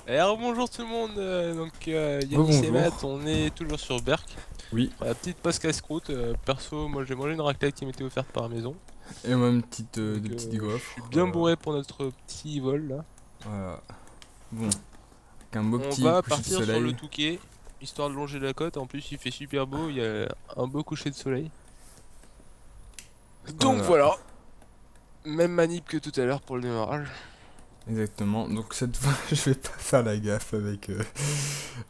Alors bonjour tout le monde, Yanis et Rebonjour. Matt, on est toujours sur Berk. Oui, La petite poste casse-croûte, perso moi j'ai mangé une raclette qui m'était offerte par la maison. et moi une petite, Donc des petites je suis gaufres. bien bourré pour notre petit vol là. Voilà. Bon, avec un beau On petit va coucher de partir sur le soleil. Touquet, histoire de longer la côte, en plus il fait super beau, il y a un beau coucher de soleil. Donc Voilà, voilà, même manip que tout à l'heure pour le démarrage. exactement. Donc cette fois, je vais pas faire la gaffe avec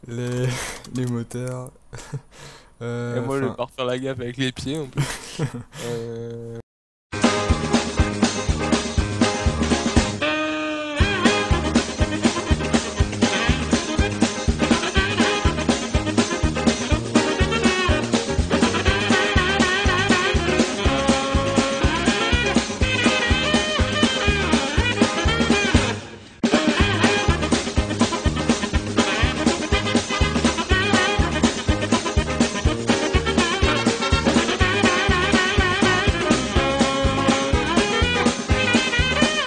les, les moteurs. Et moi je vais Enfin, pas refaire la gaffe avec les pieds en plus. Euh,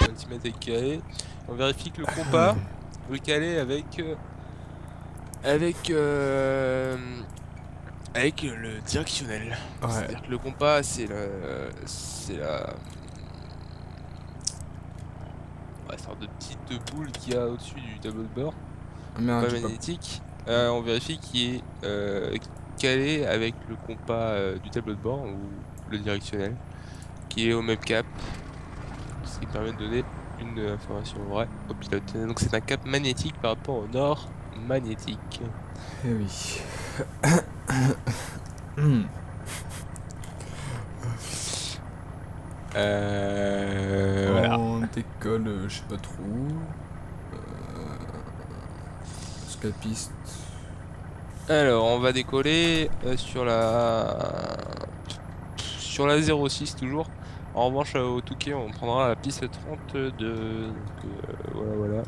centimètres carrés. On vérifie que le compas, le caler avec avec le directionnel. ouais. C'est-à-dire que le compas c'est la ouais, sorte de petite boule qu'il y a au-dessus du tableau de bord, Ah merde, compas j'ai pas. magnétique. On vérifie qu'il est calé avec le compas du tableau de bord ou le directionnel, qui est au même cap, ce qui permet de donner une information vraie au pilote. Donc c'est un cap magnétique par rapport au nord magnétique. Eh oui. Voilà. On décolle, je sais pas trop. Escapiste. Alors, on va décoller sur la 06 toujours. En revanche, au Touquet, on prendra la piste 32. Donc, voilà,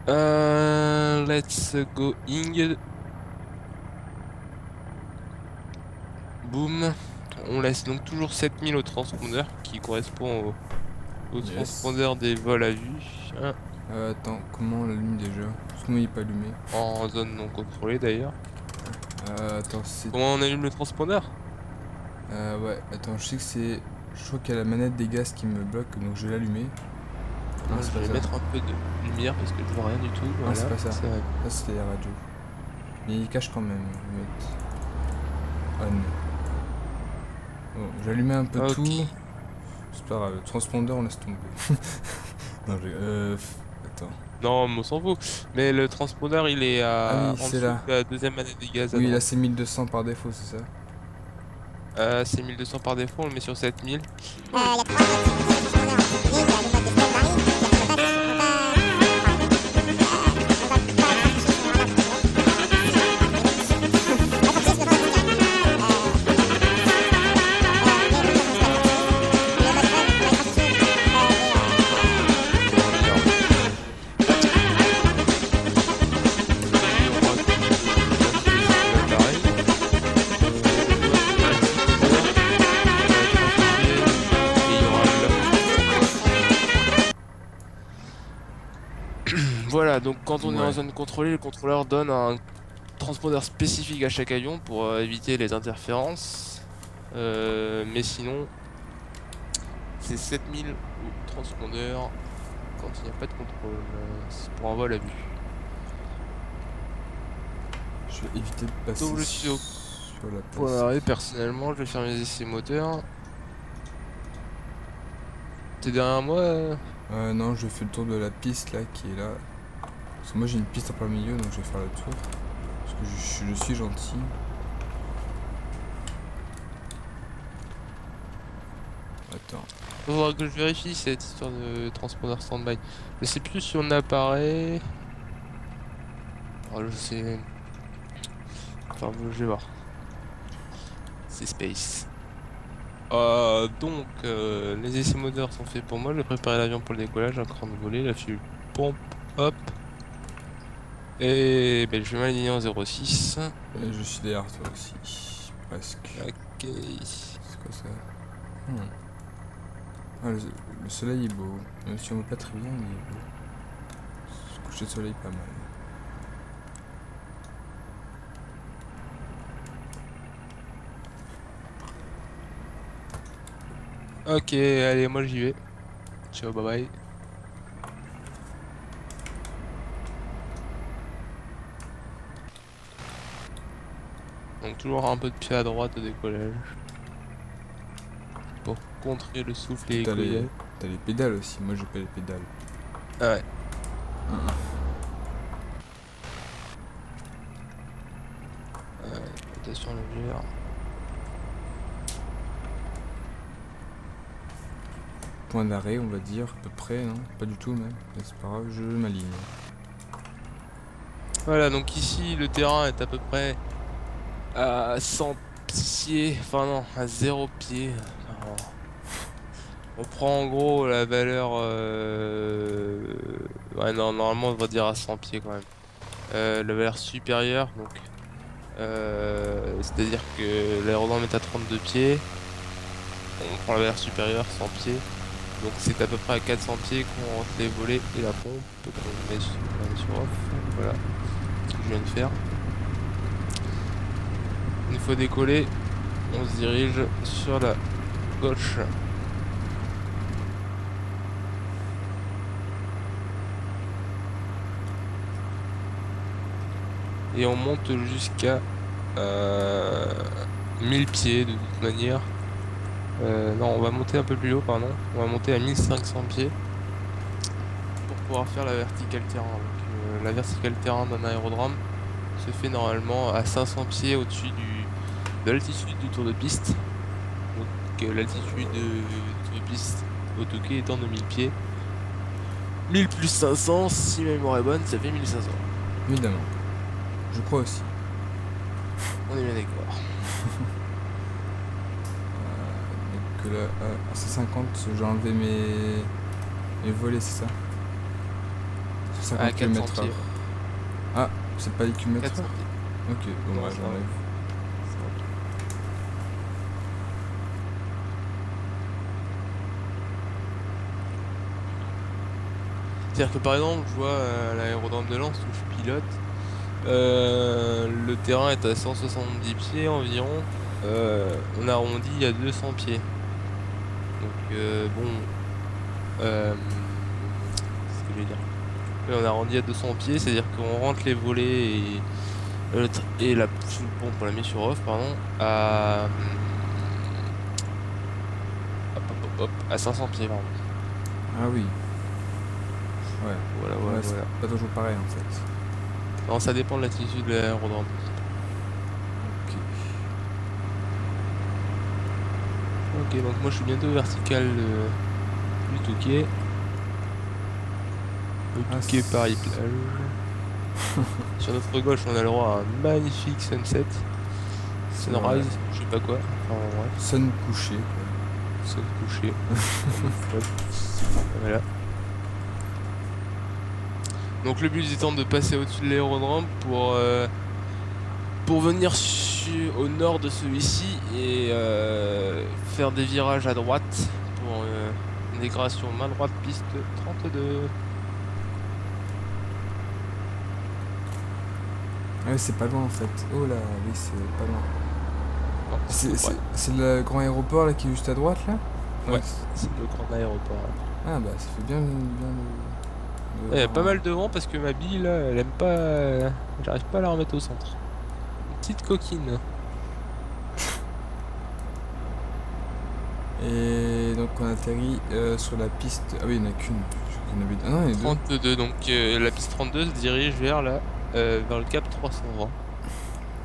voilà. Let's going. Boom. On laisse donc toujours 7000 au transpondeur, qui correspond au Yes. transpondeur des vols à vue, hein, Attends, comment on l'allume déjà? Parce que moi il est pas allumé. en zone non contrôlée d'ailleurs. Attends, c'est. Comment on allume le transpondeur? Ouais, attends, je sais que c'est. Je crois qu'il y a la manette des gaz qui me bloque, donc je vais l'allumer. Non, Moi, c'est je pas vais ça. mettre un peu de lumière parce que je vois rien du tout. Non, c'est Voilà, pas ça. c'est vrai. Ça, c'était la radio. Mais il cache quand même. Je vais mettre on. Bon, j'ai allumé un peu Ok. tout. C'est pas grave, le transpondeur, on laisse tomber. Non, attends. Non, mais on s'en fout. Mais le transpondeur, il est Ah oui, en c'est dessous là. de la deuxième manette des gaz à Oui, là droite. c'est 1200 par défaut, c'est ça? C'est 1200 par défaut, on le met sur 7000. Et il y aura donc 22 cycles d'appareil. On va tourner un petit moteur qui va être associé. Et il y aura voilà, donc quand on est en Ouais. zone contrôlée, le contrôleur donne un transpondeur spécifique à chaque avion pour éviter les interférences. Mais sinon, c'est 7000 au transpondeur quand il n'y a pas de contrôle. C'est pour un vol à vue. Je vais éviter de passer Donc je suis au sur la point place. d'arrêt, personnellement, je vais faire mes essais moteurs. T'es derrière moi Non, je fais le tour de la piste là qui est là. Parce que moi j'ai une piste en plein milieu, donc je vais faire le tour. Parce que je suis gentil. Attends. Faudra que je vérifie cette histoire de transpondeur stand-by. Je sais plus si on apparaît. Oh, je sais. Enfin, je vais voir. C'est Space. Les essais moteurs sont faits pour moi. Je vais préparer l'avion pour le décollage, un cran de volée, la fuel pompe, hop. Et ben, je vais m'aligner en 06. Et je suis derrière toi aussi. Presque. Ok. C'est quoi ça? Hmm. Ah, le soleil est beau. Même si on voit pas très bien, il est beau. Se coucher de soleil pas mal. Ok, allez, moi j'y vais. Ciao, bye bye. Donc toujours un peu de pied à droite au décollage. Pour contrer le souffle et les T'as couilles. les pédales aussi, moi j'ai pas les pédales. Ah ouais. Rotation légère. Point d'arrêt on va dire, à peu près, non? Pas du tout même, mais c'est pas grave, je m'aligne. Voilà, donc ici le terrain est à peu près à 100 pieds, enfin non, à 0 pied. Enfin, on prend en gros la valeur... Ouais, non, normalement on devrait dire à 100 pieds quand même. La valeur supérieure, donc... c'est-à-dire que l'aérodrome est à 32 pieds. On prend la valeur supérieure, 100 pieds. Donc c'est à peu près à 400 pieds qu'on rentre les volets et la pompe. On met sur off. Voilà ce que je viens de faire. Une fois décollé, on se dirige sur la gauche. Et on monte jusqu'à 1000 pieds de toute manière. Non, on va monter un peu plus haut, pardon. On va monter à 1500 pieds pour pouvoir faire la verticale terrain. Donc, la verticale terrain d'un aérodrome se fait normalement à 500 pieds au-dessus de l'altitude du tour de piste. Donc l'altitude du tour de piste au Touquet étant de 1000 pieds. 1000 plus 500, si ma mémoire est bonne, ça fait 1500. Évidemment. Je crois aussi. On est bien d'accord. Donc là, à 150, j'ai enlevé mes volets, c'est ça? 150 À 400 km/h. pieds. Ah, c'est pas les km/h? 400 pieds. Ok, bon, Ouais, bah, j'enlève. C'est-à-dire que par exemple, je vois à l'aérodrome de Lens où je pilote, le terrain est à 170 pieds environ. On arrondit à 200 pieds. Donc bon, qu'est-ce que je vais dire? Oui, on arrondit à 200 pieds, c'est-à-dire qu'on rentre les volets et la pompe, on la met sur off, pardon, à 500 pieds, pardon. Ah oui. Ouais. Voilà, Ouais, c'est voilà. pas toujours pareil en fait. Non, ça dépend de l'altitude de l'aérodrome. Ok. Ok, donc moi je suis bientôt vertical du Touquet. Le Touquet Paris-Plage. Sur notre gauche, on a le droit à un magnifique sunset. Sunrise, je sais pas quoi. Enfin, bref. Sun couché. Sun couché. Voilà. Donc le but étant de passer au-dessus de l'aérodrome pour venir au nord de celui-ci et faire des virages à droite pour une dégradation main droite piste 32. Ouais, c'est pas loin en fait. Oh là, oui, c'est pas loin. Non, c'est le grand aéroport là qui est juste à droite là? Ouais, c'est le grand aéroport. Ah bah ça fait bien le... Il y a pas mal de vent parce que ma bille là, elle aime pas. J'arrive pas à la remettre au centre. Une petite coquine. Et donc on atterrit sur la piste. Ah oui, il n'y en a qu'une. Ah non, il y en a deux. 32, donc la piste 32 se dirige vers vers le cap 320.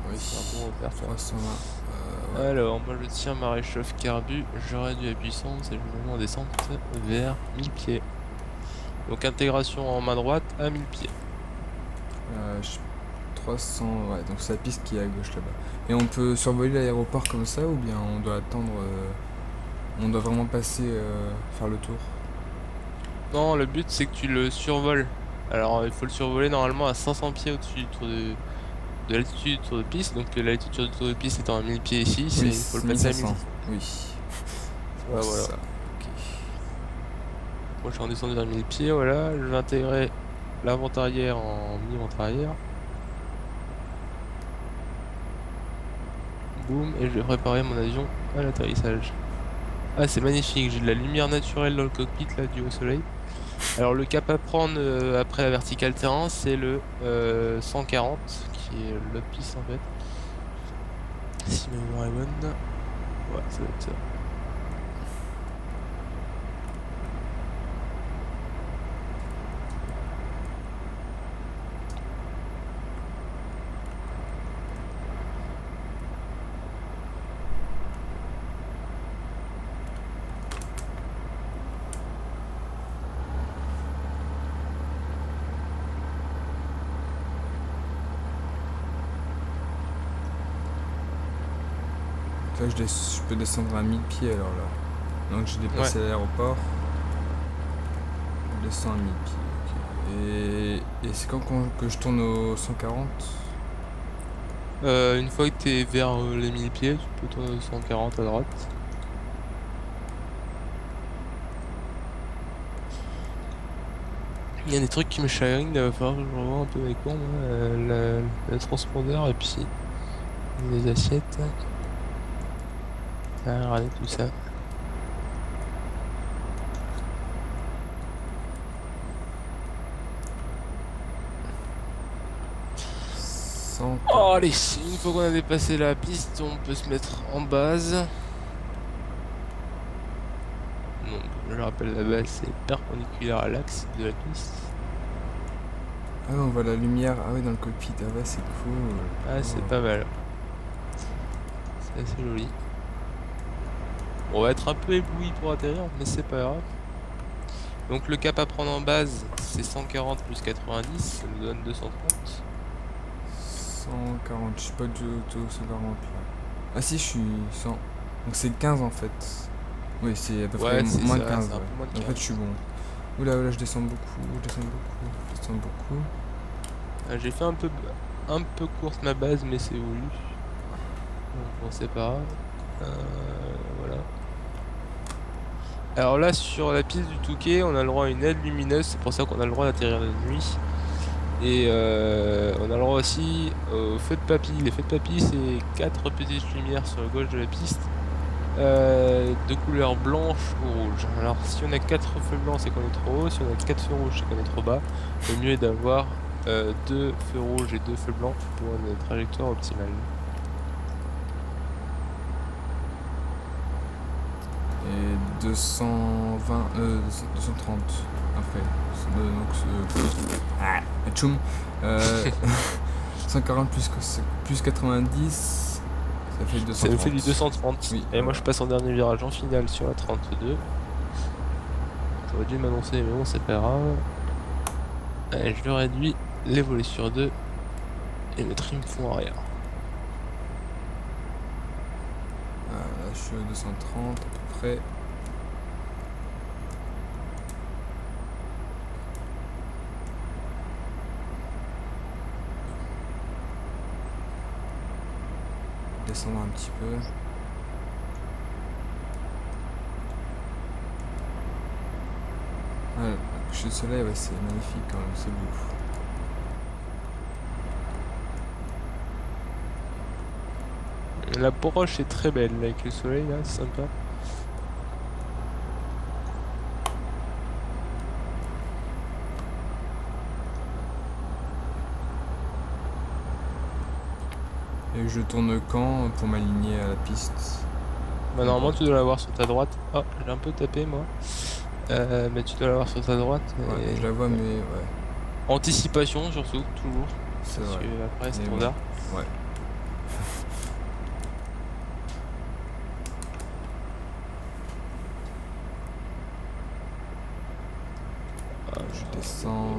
Oui, C'est un bon repère, ça. 320. Ouais. Alors, moi je tiens ma réchauffe carbu, je réduis la puissance et je me mets en descente vers 1000 pieds. Donc intégration en main droite à 1000 pieds. 300, ouais, donc c'est la piste qui est à gauche là-bas. Et on peut survoler l'aéroport comme ça ou bien on doit attendre, on doit vraiment passer, faire le tour? Non, le but c'est que tu le survoles. Alors il faut le survoler normalement à 500 pieds au-dessus du tour de l'altitude du tour de piste. Donc l'altitude du tour de piste étant à 1000 pieds ici, Oui, il faut le passer à 1000. Oui. Ouais, voilà. Ça. Ok. Moi je suis en descendant vers 1000 pieds, voilà. Je vais intégrer l'avant-arrière en mi-vent-arrière. Boum, et je vais préparer mon avion à l'atterrissage. Ah, c'est magnifique, j'ai de la lumière naturelle dans le cockpit là, due au soleil. Alors le cap à prendre après la verticale terrain, c'est le 140, qui est l'autre piste en fait. Si ma mémoire est bonne. Ouais, ça doit être ça. Là, je peux descendre à 1000 pieds alors là. Donc j'ai dépassé l'aéroport. Je descends à 1000 pieds. Ok. Et c'est quand que je tourne au 140? Une fois que t'es vers les 1000 pieds, tu peux tourner au 140 à droite. Il y a des trucs qui me chagrinent, il va falloir que je revoie un peu avec moi, le transpondeur et puis les assiettes. Ah, regardez tout ça. Oh, allez, une fois qu'on a dépassé la piste, on peut se mettre en base. Donc, je rappelle, la base c'est perpendiculaire à l'axe de la piste. Ah, on voit la lumière. Ah oui, dans le cockpit. Ah ouais, c'est cool. Ah, c'est pas mal. C'est assez joli. On va être un peu ébloui pour atterrir, mais c'est pas grave. Donc le cap à prendre en base, c'est 140 plus 90, ça nous donne 230. 140, je suis pas du tout 140 là. Ah si, je suis 100. Donc c'est 15 en fait. Oui, c'est à peu près moins de 15. Ouais. Moins de 15. En fait, je suis bon. Oula, oula, je descends beaucoup, je descends beaucoup, je descends beaucoup. J'ai fait un peu courte ma base, mais c'est voulu. Donc bon, c'est pas grave. Voilà. Alors là, sur la piste du Touquet, on a le droit à une aide lumineuse, c'est pour ça qu'on a le droit d'atterrir de nuit. Et on a le droit aussi aux feux de papy. Les feux de papy, c'est 4 petites lumières sur la gauche de la piste, de couleur blanche ou rouge. Alors si on a 4 feux blancs, c'est qu'on est trop haut. Si on a 4 feux rouges, c'est qu'on est trop bas. Le mieux est d'avoir 2 feux rouges et 2 feux blancs pour une trajectoire optimale. Et 220, 230 après. Donc, tchoum. 140 plus 90, ça fait 230. Ça nous fait du 230. Oui, et moi je passe en dernier virage en finale sur la 32. J'aurais dû m'annoncer, mais bon, c'est pas grave. Allez, je le réduis, les volets sur 2 et mes trims font arrière. Là, je suis à 230 à peu près. Descendre un petit peu. Ah, le coucher de soleil, ouais, c'est magnifique quand même, c'est beau. L'approche est très belle avec le soleil là, c'est sympa. Et je tourne quand pour m'aligner à la piste? Bah, normalement tu dois l'avoir sur ta droite. Oh, j'ai un peu tapé moi. Mais tu dois l'avoir sur ta droite. Ouais, je la vois, mais ouais. Anticipation surtout, toujours. C'est parce vrai. que après c'est Mais trop bon. tard. Ouais. Je descends.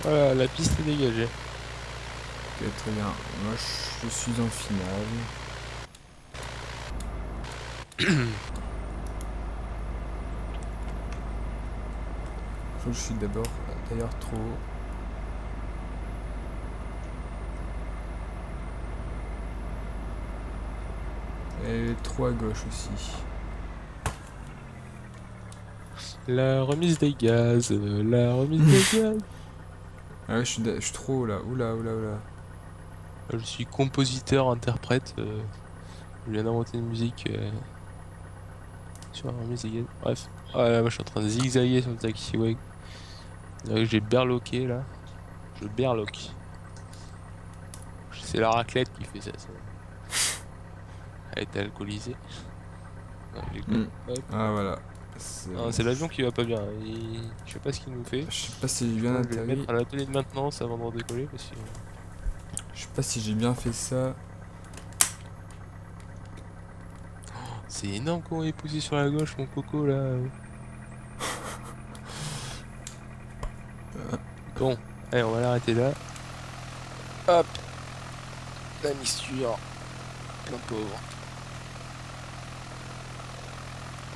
Voilà, la piste est dégagée. Ok, très bien. Moi, je suis en finale. Faut que je suis d'abord, d'ailleurs trop haut. Et trop à gauche aussi. La remise des gaz, la remise des gaz. Ah ouais, je suis trop haut là. Oula, oula, oula. Je suis compositeur, interprète. Je viens d'inventer une musique sur la remise des gaz. Bref. Ah là, moi je suis en train de zigzaguer sur le taxiway. J'ai berloqué là. Je berloque. C'est la raclette qui fait ça. Elle est alcoolisée. Non, je déconne. Hop. Ah voilà. Non, c'est l'avion qui va pas bien. Je sais pas ce qu'il nous fait. Je sais pas si j'ai bien Donc, je vais le atterri. mettre à l'atelier de maintenance avant de redécoller parce que... Je sais pas si j'ai bien fait ça. C'est énorme comment il est poussé sur la gauche, mon coco là. Bon, allez, on va l'arrêter là. Hop, la mixture, plein pauvre.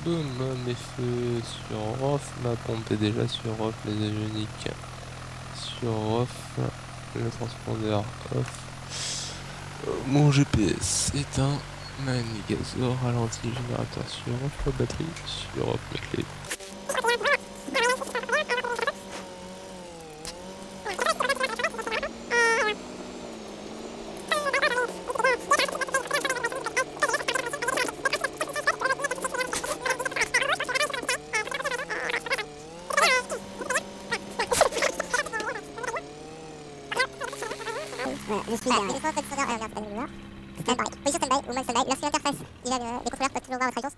Boum, mes feux sur off, ma pompe est déjà sur off, les avioniques sur off, le transpondeur off, mon GPS éteint, ma gazo ralenti, générateur sur off, la batterie sur off, mes clés. Je suis là. Les défenses de standard, regarde, c'est pas le numéro. Standby. Position standby ou mode standby. Lorsque l'interface, il a des contrôleurs peuvent toujours voir votre agence.